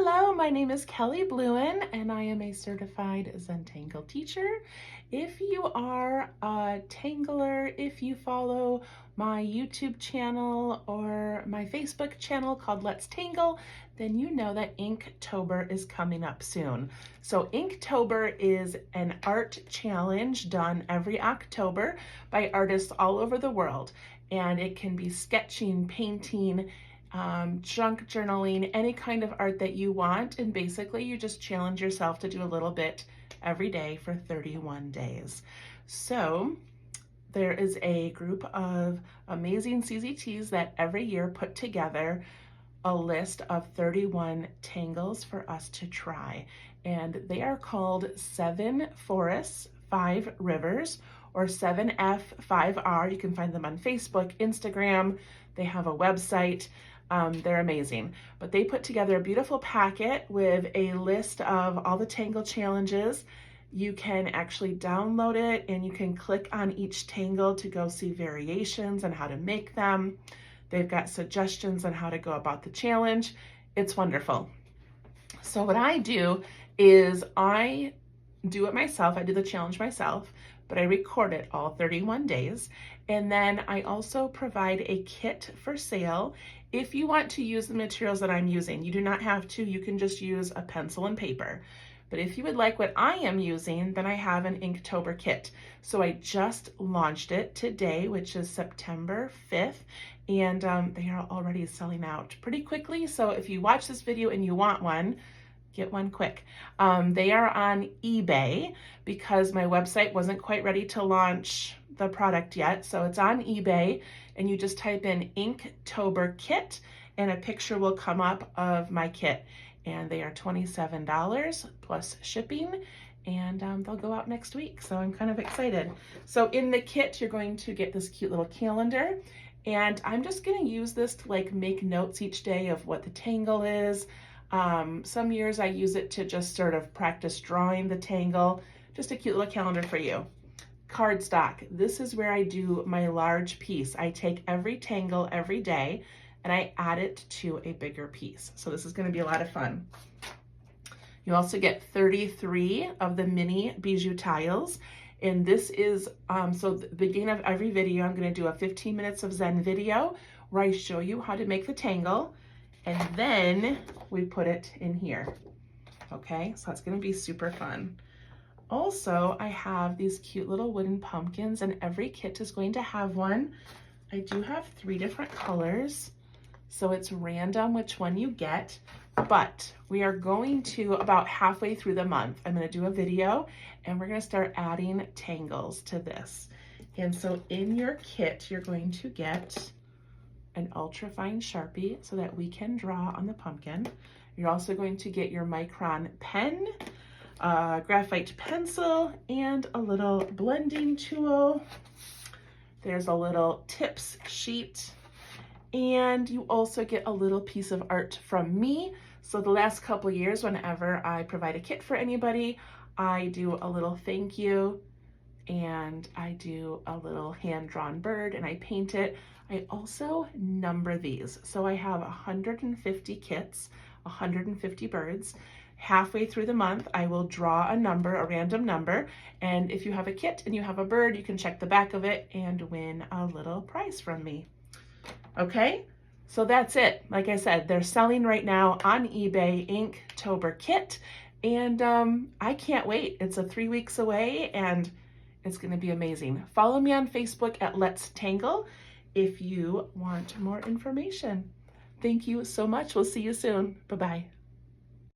Hello, my name is Kelly Bluen and I am a certified Zentangle teacher. If you are a tangler, if you follow my YouTube channel or my Facebook channel called Let's Tangle, then you know that Inktober is coming up soon. So Inktober is an art challenge done every October by artists all over the world. And it can be sketching, painting, junk journaling, any kind of art that you want. And basically you just challenge yourself to do a little bit every day for 31 days. So there is a group of amazing CZTs that every year put together a list of 31 tangles for us to try. And they are called 7 Forests, 5 Rivers, or 7F, 5R. You can find them on Facebook, Instagram. They have a website. They're amazing. But they put together a beautiful packet with a list of all the tangle challenges. You can actually download it and you can click on each tangle to go see variations and how to make them. They've got suggestions on how to go about the challenge. It's wonderful. So what I do is I do it myself. I do the challenge myself, but I record it all 31 days. And then I also provide a kit for sale. If you want to use the materials that I'm using, you do not have to. You can just use a pencil and paper. But if you would like what I am using, then I have an Inktober kit. So I just launched it today, which is September 5th, and they are already selling out pretty quickly. So if you watch this video and you want one, get one quick. They are on eBay because my website wasn't quite ready to launch the product yet. So it's on eBay and you just type in Inktober Kit and a picture will come up of my kit. And they are $27 plus shipping and they'll go out next week. So I'm kind of excited. So in the kit, you're going to get this cute little calendar and I'm just gonna use this to like make notes each day of what the tangle is. Some years I use it to just sort of practice drawing the tangle. Just a cute little calendar for you. Cardstock. This is where I do my large piece. I take every tangle every day and I add it to a bigger piece. So this is going to be a lot of fun. You also get 33 of the mini bijou tiles. And this is, so the beginning of every video, I'm going to do a 15 minutes of Zen video where I show you how to make the tangle. And then we put it in here. Okay, so it's going to be super fun. Also, I have these cute little wooden pumpkins and every kit is going to have one. I do have 3 different colors. So it's random which one you get, but we are going to about halfway through the month. I'm going to do a video and we're going to start adding tangles to this. And so in your kit, you're going to get an ultra fine Sharpie so that we can draw on the pumpkin. You're also going to get your micron pen, graphite pencil, and a little blending tool. There's a little tips sheet. And you also get a little piece of art from me. So the last couple of years, whenever I provide a kit for anybody, I do a little thank you and I do a little hand-drawn bird and I paint it. I also number these. So I have 150 kits, 150 birds. Halfway through the month, I will draw a number, a random number. And if you have a kit and you have a bird, you can check the back of it and win a little prize from me. Okay, so that's it. Like I said, they're selling right now on eBay, Inktober Kit, and I can't wait. It's 3 weeks away and it's gonna be amazing. Follow me on Facebook at Let's Tangle if you want more information. Thank you so much. We'll see you soon. Bye-bye.